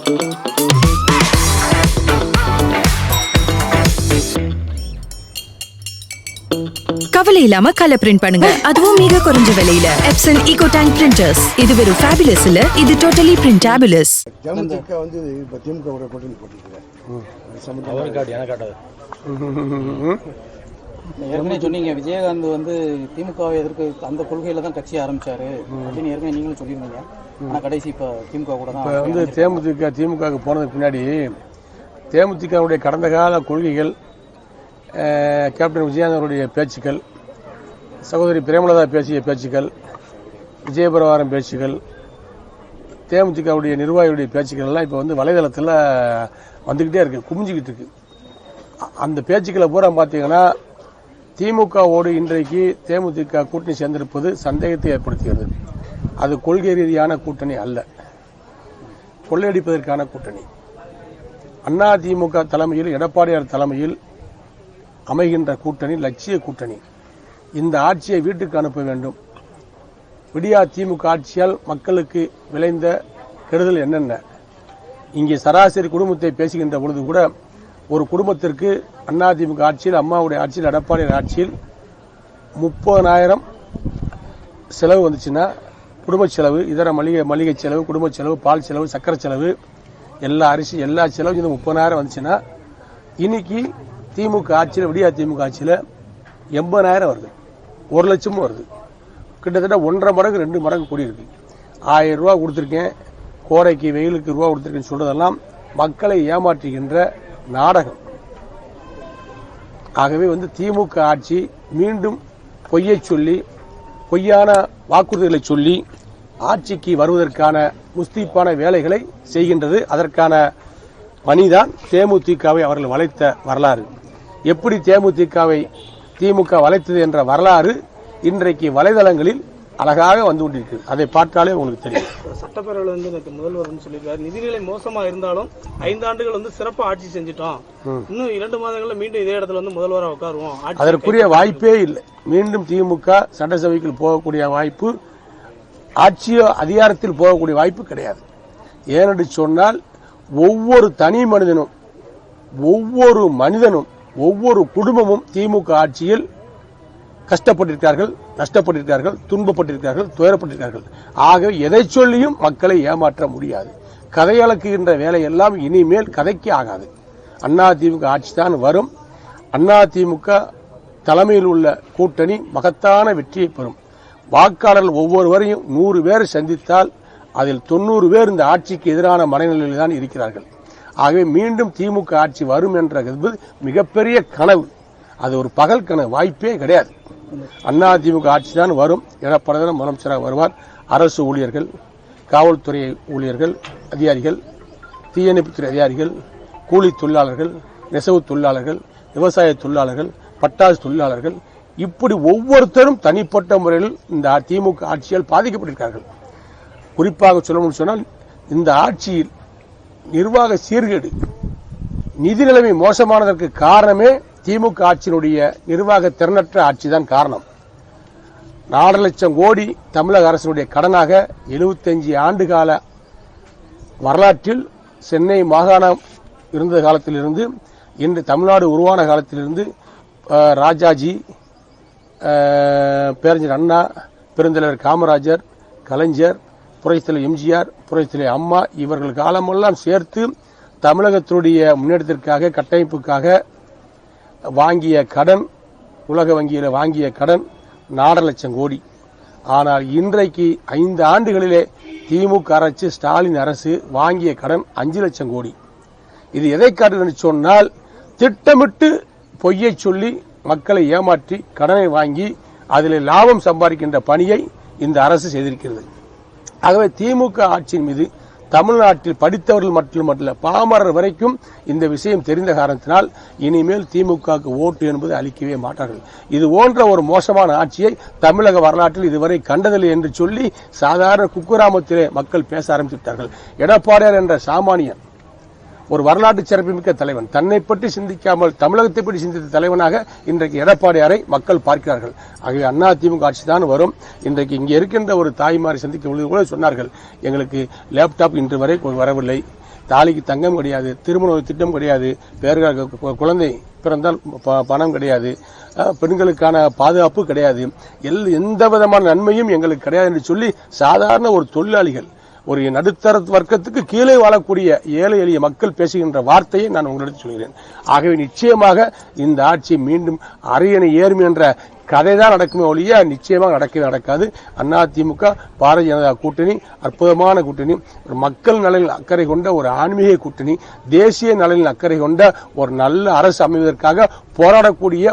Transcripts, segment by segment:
கவலை இல்லாம colour print பண்ணுங்க, அதுவும் மிக குறைஞ்ச விலையில. Epson eco tank printers. இது வெறும் ஃபேபுலஸ் இல்ல, இது டோட்டலி பிரிண்டபிளஸ். தேமுதிக வந்து இப்ப திமுக கூட்டணி போட்டிருக்கிறார். ஏற்கனவே சொன்னீங்க விஜயகாந்த் வந்து திமுகவை எதிர்க்கு அந்த கொள்கையில தான் கட்சி ஆரம்பிச்சாரு அப்படின்னு ஏற்கனவே நீங்களும் சொல்லியிருந்தீங்க. ஆனா கடைசி இப்ப திமுக கூட தான் வந்து திமுக போனதுக்கு பின்னாடி தேமுதிகவுடைய கடந்த கால கொள்கைகள், கேப்டன் விஜயகாந்த் அவருடைய பேச்சுக்கள், சகோதரி பிரேமலதா பேசிய பேச்சுக்கள், விஜயபிரவாரம் பேச்சுக்கள், தேமுதிகவுடைய நிர்வாகிகளுடைய பேச்சுக்கள் எல்லாம் இப்போ வந்து வலைதளத்தில் வந்துக்கிட்டே இருக்கு, குமிஞ்சிக்கிட்டு இருக்கு. அந்த பேச்சுக்களை பூரா பார்த்தீங்கன்னா திமுகவோடு இன்றைக்கு தேமுதிக கூட்டணி சேர்ந்திருப்பது சந்தேகத்தை ஏற்படுத்துகிறது. அது கொள்கை ரீதியான கூட்டணி அல்ல, கொள்ளையடிப்பதற்கான கூட்டணி. அண்ணா திமுக தலைமையில், எடப்பாடியார் தலைமையில் அமைகின்ற கூட்டணி லட்சிய கூட்டணி. இந்த ஆட்சியை வீட்டுக்கு அனுப்ப வேண்டும். விடியா திமுக ஆட்சியால் மக்களுக்கு விளைந்த கெடுதல் என்னென்ன? இங்கே சராசரி குடும்பத்தை பேசுகின்ற பொழுது கூட ஒரு குடும்பத்திற்கு அதிமுக ஆட்சியில், அம்மாவுடைய ஆட்சியில், எடப்பாடியார் ஆட்சியில் 30,000 செலவு வந்துச்சுன்னா, குடும்ப செலவு, இதர மளிகை செலவு, குடும்ப செலவு, பால் செலவு, சக்கரை செலவு, எல்லா அரிசி, எல்லா செலவும் இந்த 30,000 வந்துச்சுன்னா, இன்னைக்கு திமுக ஆட்சியில், விடியா திமுக ஆட்சியில் 80,000 வருது, 1 லட்சமும் வருது. கிட்டத்தட்ட 1.5 மடங்கு 2 மடங்கு கூடியிருக்கு. 1000 ரூபா கொடுத்துருக்கேன், கோடைக்கு வெயிலுக்கு ரூபா கொடுத்துருக்கேன்னு சொல்றதெல்லாம் மக்களை ஏமாற்றுகின்ற நாடகம். ஆகவே வந்து திமுக ஆட்சி மீண்டும் பொய்யை சொல்லி, பொய்யான வாக்குறுதிகளை சொல்லி ஆட்சிக்கு வருவதற்கான முஸ்தீப்பான வேலைகளை செய்கின்றது. அதற்கான பணிதான் தேமுதிகவை அவர்கள் வளைத்த வரலாறு. எப்படி தேமுதிகவை திமுக வளைத்தது என்ற வரலாறு இன்றைக்கு வலைதளங்களில் அழகாக வந்து கொண்டிருக்கு. அதை பார்த்தாலே உங்களுக்கு தெரியும். சட்டப்பேரவையில் வந்து எனக்கு முதல்வர் சொல்லியிருக்காரு, நிதிநிலை மோசமா இருந்தாலும் 5 ஆண்டுகள் வந்து சிறப்பா ஆட்சி செஞ்சிட்டோம், இன்னும் 2 மாதங்கள்ல மீண்டும் இதே இடத்துல வந்து முதல்வராக உட்காருவோம். அதற்குரிய வாய்ப்பே இல்லை. மீண்டும் திமுக சட்டசபைக்கு போகக்கூடிய வாய்ப்பு, ஆட்சியோ அதிகாரத்தில் போகக்கூடிய வாய்ப்பு கிடையாது. ஏனென்று சொன்னால் ஒவ்வொரு தனி மனிதனும், ஒவ்வொரு குடும்பமும் திமுக ஆட்சியில் கஷ்டப்பட்டிருக்கிறார்கள், நஷ்டப்பட்டிருக்கிறார்கள், துன்பப்பட்டிருக்கிறார்கள், துயரப்பட்டிருக்கிறார்கள். ஆகவே எதை சொல்லியும் மக்களை ஏமாற்ற முடியாது. கதையளக்குகின்ற வேலையெல்லாம் இனிமேல் கதைக்கு ஆகாது. அதிமுக ஆட்சி தான் வரும். அதிமுக தலைமையில் உள்ள கூட்டணி மகத்தான வெற்றியை பெறும். வாக்காளர்கள் ஒவ்வொருவரையும் 100 பேர் சந்தித்தால் அதில் 90 பேர் இந்த ஆட்சிக்கு எதிரான மனநிலையில் தான் இருக்கிறார்கள். ஆகவே மீண்டும் திமுக ஆட்சி வரும் என்ற மிகப்பெரிய கனவு. அது ஒரு பகல் கனவு, வாய்ப்பே கிடையாது. அதிமுக ஆட்சி தான் வரும். எடப்பாடி முதலமைச்சராக வருவார். அரசு ஊழியர்கள், காவல்துறை ஊழியர்கள், அதிகாரிகள், தீயணைப்புத்துறை அதிகாரிகள், கூலி தொழிலாளர்கள், நெசவு தொழிலாளர்கள், விவசாய தொழிலாளர்கள், பட்டாசு தொழிலாளர்கள், இப்படி ஒவ்வொருத்தரும் தனிப்பட்ட முறையில் இந்த திமுக ஆட்சியால் பாதிக்கப்பட்டிருக்கிறார்கள். குறிப்பாக சொல்லணும்னு சொன்னால் இந்த ஆட்சியில் நிர்வாக சீர்கேடு, நிதி நிலைமை மோசமானதற்கு காரணமே திமுக ஆட்சியினுடைய நிர்வாக திறனற்ற ஆட்சி தான் காரணம். 4 லட்சம் கோடி தமிழக அரசினுடைய கடனாக 75 ஆண்டு கால வரலாற்றில் சென்னை மாகாணம் இருந்த காலத்திலிருந்து இன்று தமிழ்நாடு உருவான காலத்திலிருந்து ராஜாஜி, பேரறிஞர் அண்ணா, பெருந்தலைவர் காமராஜர், கலைஞர், புரட்சித்தலைவர் எம்ஜிஆர், புரட்சித்தலைவர் அம்மா, இவர்கள் காலமெல்லாம் சேர்த்து தமிழகத்தினுடைய முன்னேற்றத்திற்காக, கட்டமைப்புக்காக வாங்கிய கடன், உலக வங்கியில் வாங்கிய கடன் 4 லட்சம் கோடி. ஆனால் இன்றைக்கு 5 ஆண்டுகளிலே திமுக அரசு, ஸ்டாலின் அரசு வாங்கிய கடன் 5 லட்சம் கோடி. இது எதை காட்டுகிறது சொன்னால், திட்டமிட்டு பொய்யை சொல்லி மக்களை ஏமாற்றி கடனை வாங்கி அதில் லாபம் சம்பாதிக்கின்ற பணியை இந்த அரசு செய்திருக்கிறது. ஆகவே திமுக ஆட்சியின் மீது தமிழ்நாட்டில் படித்தவர்கள் மட்டுமல்ல, பாமரர் வரைக்கும் இந்த விஷயம் தெரிந்த காரணத்தினால் இனிமேல் திமுகவுக்கு ஓட்டு என்பது அளிக்கவே மாட்டார்கள். இது போன்ற ஒரு மோசமான ஆட்சியை தமிழக வரலாற்றில் இதுவரை கண்டதில்லை என்று சொல்லி சாதாரண குக்கிராமத்திலே மக்கள் பேச ஆரம்பித்து விட்டார்கள். எடப்பாடியார் என்ற சாமானியன் ஒரு வரலாற்று சிறப்புமிக்க தலைவன். தன்னை பற்றி சிந்திக்காமல் தமிழகத்தை பற்றி சிந்தித்த தலைவனாக இன்றைக்கு எடப்பாடியாரை மக்கள் பார்க்கிறார்கள். ஆகவே அதிமுக ஆட்சி தான் வரும். இன்றைக்கு இங்கே இருக்கின்ற ஒரு தாய்மாரை சந்திக்க பொழுது கூட சொன்னார்கள், எங்களுக்கு லேப்டாப் இன்று வரை வரவில்லை, தாலிக்கு தங்கம் கிடையாது, திருமண திட்டம் கிடையாது, குழந்தை பிறந்தால் பணம் கிடையாது, பெண்களுக்கான பாதுகாப்பு கிடையாது, எந்த விதமான நன்மையும் எங்களுக்கு கிடையாது என்று சொல்லி சாதாரண ஒரு தொழிலாளிகள், ஒரு நடுத்தர வர்க்கத்துக்கு கீழே வாழக்கூடிய ஏழை எளிய மக்கள் பேசுகின்ற வார்த்தையை நான் உங்களிடம் சொல்கிறேன். ஆகவே நிச்சயமாக இந்த ஆட்சி மீண்டும் அரியணை ஏறும் என்ற கதை தான் நடக்குமே ஒழிய நிச்சயமாக நடக்கவே நடக்காது. அதிமுக பாரதிய ஜனதா கூட்டணி அற்புதமான கூட்டணி, ஒரு மக்கள் நலனில் அக்கறை கொண்ட ஒரு ஆன்மீக கூட்டணி, தேசிய நலனில் அக்கறை கொண்ட ஒரு நல்ல அரசு அமைவதற்காக போராடக்கூடிய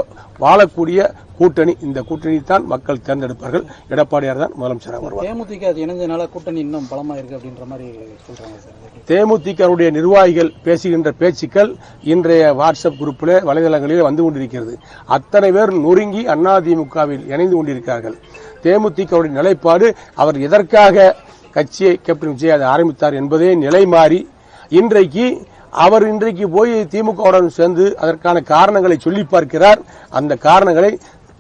வாழக்கூடிய கூட்டணி. இந்த கூட்டணி தான் மக்கள் தேர்ந்தெடுப்பார்கள். எடப்பாடியார் தான் முதலமைச்சராக வருவார். தேமுதிக இணைஞ்சனால கூட்டணி இன்னும் பலமா இருக்கு அப்படின்ற மாதிரி சொல்றாங்க சார். தேமுதிகவுடைய நிர்வாகிகள் பேசுகின்ற பேச்சுக்கள் இன்றைய வாட்ஸ்அப் குரூப்பில் வலைதளங்களில் வந்து கொண்டிருக்கிறது. அத்தனை பேர் நொறுங்கி அதிமுகவில் இணைந்து கொண்டிருக்கிறார்கள். தேமுதிகவுடைய நிலைப்பாடு, அவர் எதற்காக கட்சியை கேப்டன் விஜய் அதை ஆரம்பித்தார் என்பதே நிலை மாறி இன்றைக்கு போய் திமுகவுடன் சேர்ந்து அதற்கான காரணங்களை சொல்லி பார்க்கிறார். அந்த காரணங்களை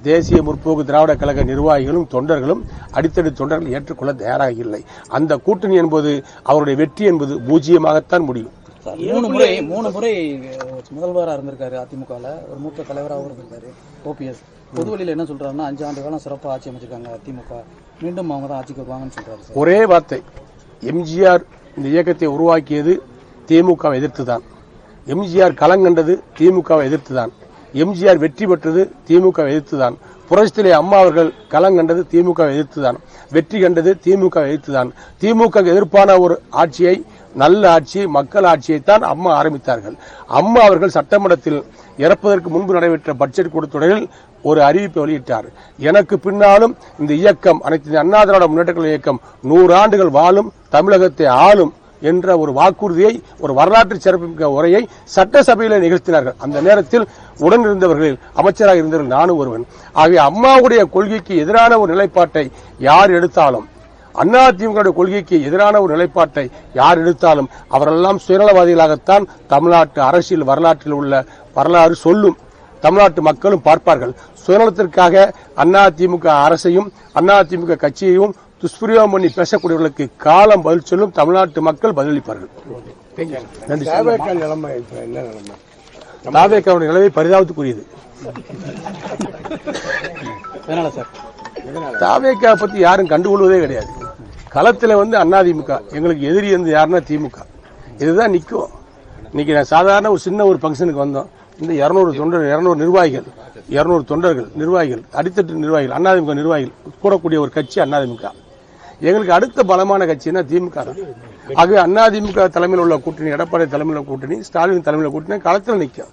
தேசிய முற்போக்கு திராவிட கழக நிர்வாகிகளும் தொண்டர்களும் அடித்தடி தொண்டர்கள் ஏற்றுக்கொள்ள தயாராக இல்லை. அந்த கூட்டணி என்பது அவருடைய வெற்றி என்பது பூஜ்ஜியமாகத்தான் முடியும். 3 முறை முதல்வராக இருந்திருக்காரு அதிமுகவில், ஒரு மூத்த தலைவராகவும் இருந்திருக்காரு ஓபிஎஸ். பொதுவெளியில் என்ன சொல்றாருன்னா 5 ஆண்டு காலம் சிறப்பாக ஆட்சி அமைச்சிருக்காங்க அதிமுக, மீண்டும் அவங்க தான் ஆட்சிக்கு வருவாங்கன்னு சொல்றாரு. ஒரே வார்த்தை, எம்ஜிஆர் இந்த இயக்கத்தை உருவாக்கியது திமுகவை எதிர்த்துதான். எம்ஜிஆர் களங்கண்டது திமுகவை எதிர்த்துதான். எம்ஜிஆர் வெற்றி பெற்றது திமுகவை எதிர்த்துதான். புரட்சித்திலே அம்மா அவர்கள் களங்கண்டது திமுகவை எதிர்த்துதான். வெற்றி கண்டது திமுகவை எதிர்த்துதான். திமுக எதிர்ப்பான ஒரு ஆட்சியை, நல்ல ஆட்சியை, மக்கள் ஆட்சியைத்தான் அம்மா ஆரம்பித்தார்கள். அம்மா அவர்கள் சட்டமன்றத்தில் இறப்பதற்கு முன்பு நடைபெற்ற பட்ஜெட் கூட்டத்தொடரில் ஒரு அறிவிப்பை வெளியிட்டார். எனக்கு பின்னாலும் இந்த இயக்கம், அனைத்து அண்ணா திராவிட முன்னேற்ற கழக இயக்கம் 100 ஆண்டுகள் வாழும், தமிழகத்தை ஆளும் என்ற ஒரு வாக்குறுதியை, ஒரு வரலாற்று சிறப்புமிக்க உரையை சட்டசபையில் நிகழ்த்தினார்கள். அந்த நேரத்தில் உடனிருந்தவர்களில் அமைச்சராக இருந்தவர்கள் நானும் ஒருவன். ஆகிய அம்மாவுடைய கொள்கைக்கு எதிரான ஒரு நிலைப்பாட்டை யார் எடுத்தாலும், அதிமுக கொள்கைக்கு எதிரான ஒரு நிலைப்பாட்டை யார் எடுத்தாலும் அவரெல்லாம் சுயநலவாதிகளாகத்தான் தமிழ்நாட்டு அரசியல் வரலாற்றில் உள்ள வரலாறு சொல்லும். தமிழ்நாட்டு மக்களும் பார்ப்பார்கள். சுயநலத்திற்காக அதிமுக அரசையும் அதிமுக கட்சியையும் துஷ்பிரயோகம் பண்ணி பேசக்கூடியவர்களுக்கு காலம் பதில் சொல்லும். தமிழ்நாட்டு மக்கள் பதிலளிப்பார்கள். தாவேக்காவுடைய நிலைமை பரிதாபத்துக்குரியது. தாவேக்கா பத்தி யாரும் கண்டுகொள்வதே கிடையாது. களத்தில் அதிமுக எங்களுக்கு எதிரி வந்து யாருன்னா திமுக, இதுதான் நிற்கும். இன்னைக்கு நான் சாதாரண ஒரு சின்ன ஒரு ஃபங்க்ஷனுக்கு வந்தோம். இந்த 200 நிர்வாகிகள், 200 தொண்டர்கள், நிர்வாகிகள், அடித்தட்டு நிர்வாகிகள், அதிமுக நிர்வாகிகள் கூடக்கூடிய ஒரு கட்சி அதிமுக. எங்களுக்கு அடுத்த பலமான கட்சினா திமுக தான். ஆகவே அதிமுக தலைமையில் உள்ள கூட்டணி, எடப்பாடி தலைமையில் உள்ள கூட்டணி, ஸ்டாலின் தலைமையில் கூட்டணி களத்தில் நிற்கும்.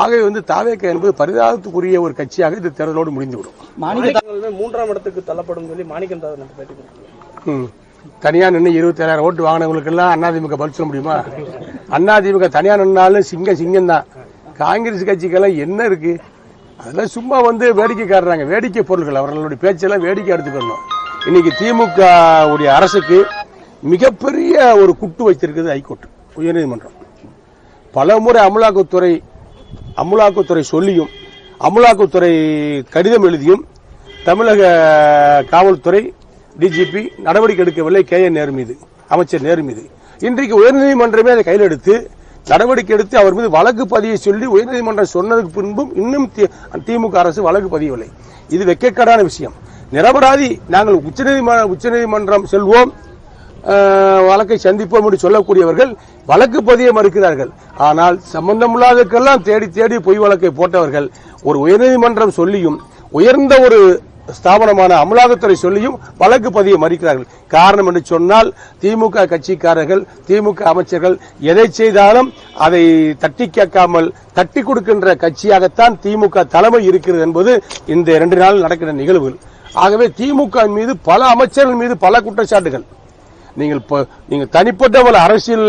ஆகவே தாவேக்கா என்பது பரிதாபத்துக்குரிய ஒரு கட்சியாக இந்த தேர்தலோடு முடிந்துவிடும். 3ஆம் இடத்துக்கு தள்ளப்படும் சொல்லி மாணிக்கம் தாதன் பேட்டி கொடுத்தாங்க. தனியா நின்று 27,000 ஓட்டு வாங்கினவங்களுக்கு எல்லாம் அதிமுக பதில் சொல்ல முடியுமா? அதிமுக தனியா நின்னாலும் சிங்கம் தான். காங்கிரஸ் கட்சிக்கெல்லாம் என்ன இருக்கு? அதெல்லாம் சும்மா வேடிக்கை காட்டுறாங்க, வேடிக்கை பொருட்கள். அவர்களுடைய பேச்செல்லாம் வேடிக்கை எடுத்துக்கணும். இன்னைக்கு திமுக உடைய அரசுக்கு மிகப்பெரிய ஒரு குட்டு வைத்திருக்கிறது ஹைகோர்ட், உயர்நீதிமன்றம். பல முறை அமலாக்கத்துறை சொல்லியும், அமலாக்கத்துறை கடிதம் எழுதியும் தமிழக காவல்துறை டிஜிபி நடவடிக்கை எடுக்கவில்லை. KN நேரு மீது, அமைச்சர் நேரு மீது. இன்றைக்கு உயர்நீதிமன்றமே அதை கையில் எடுத்து நடவடிக்கை எடுத்து அவர் மீது வழக்கு பதிய சொல்லி உயர்நீதிமன்றம் சொன்னதுக்கு பின்பும் இன்னும் திமுக அரசு வழக்கு பதியவில்லை. இது வெட்கக்கேடான விஷயம். நிரபராதி நாங்கள் உச்சநீதிமன்றம் செல்வோம், வழக்கை சந்திப்போம் என்று சொல்லக்கூடியவர்கள் வழக்கு பதிய மறுக்கிறார்கள். ஆனால் சம்பந்தமில்லாததுக்கெல்லாம் தேடி பொய் வழக்கை போட்டவர்கள் ஒரு உயர்நீதிமன்றம் சொல்லியும், உயர்ந்த ஒரு ஸ்தாபனமான அமலாக்கத்துறை சொல்லியும் வழக்கு பதிய மறுக்கிறார்கள். காரணம் என்று சொன்னால் திமுக கட்சிக்காரர்கள், திமுக அமைச்சர்கள் எதை செய்தாலும் அதை தட்டி கேட்காமல் தட்டி கொடுக்கின்ற கட்சியாகத்தான் திமுக தலைமை இருக்கிறது என்பது இந்த 2 நாள் நடக்கிற நிகழ்வுகள். ஆகவே திமுக மீது, பல அமைச்சர்கள் மீது பல குற்றச்சாட்டுகள். நீங்க தனிப்பட்ட அரசியல்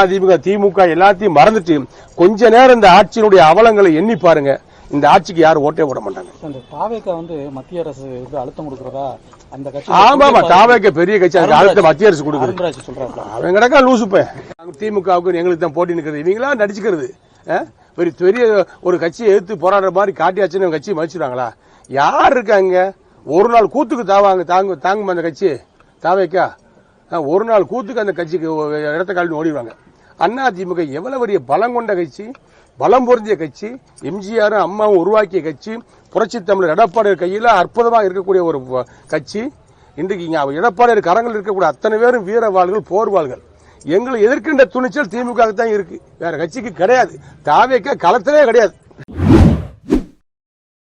அதிமுக திமுக எல்லாத்தையும் மறந்துட்டு கொஞ்ச நேரம் இந்த ஆட்சியினுடைய அவலங்களை எண்ணி பாருங்க. இந்த ஆட்சிக்கு யாரும் ஓட்டே போட மாட்டாங்க. தாவேக்கா மத்திய அரசு அழுத்தம் கொடுக்கிறதா அந்த கட்சி ஆமா தாவேக்க பெரிய கட்சி, அதுக்கு அடுத்த மத்திய அரசு கொடுக்குது. அருண்ராஜ் சொல்றாரு அவன் கிடக்கா லூசுப்பேன். திமுகவுக்கு எங்களுக்கு தான் போட்டி நிற்கிறது, இவங்களா நடிச்சுக்கிறது. பெரிய ஒரு கட்சியை எதிர்த்து போராடுற மாதிரி காட்டியாச்சுன்னு கட்சியை மதிச்சுடுவாங்களா? யார் இருக்காங்க? ஒரு நாள் கூத்துக்கு தாங்குமா அந்த கட்சி தாவேக்கா? ஒரு நாள் கூத்துக்கு அந்த கட்சிக்கு இடத்த காலிட்டு ஓடிடுவாங்க. அண்ணா திமுக எவ்வளவு பெரிய பலம் கொண்ட கட்சி, பலம் பொருந்திய கட்சி, எம்ஜிஆரும் அம்மாவும் உருவாக்கிய கட்சி, புரட்சி தமிழர் எடப்பாடியார் கையில் அற்புதமாக இருக்கக்கூடிய ஒரு கட்சி. இன்றைக்கு எடப்பாடியார் கரங்கள் இருக்கக்கூடிய அத்தனை பேரும் வீரவாள்கள், போர்வாள்கள். எங்களை எதிர்க்கின்ற துணிச்சல் திமுக தான் இருக்கு, வேற கட்சிக்கு கிடையாது. தாவேக்கா களத்திலே கிடையாது.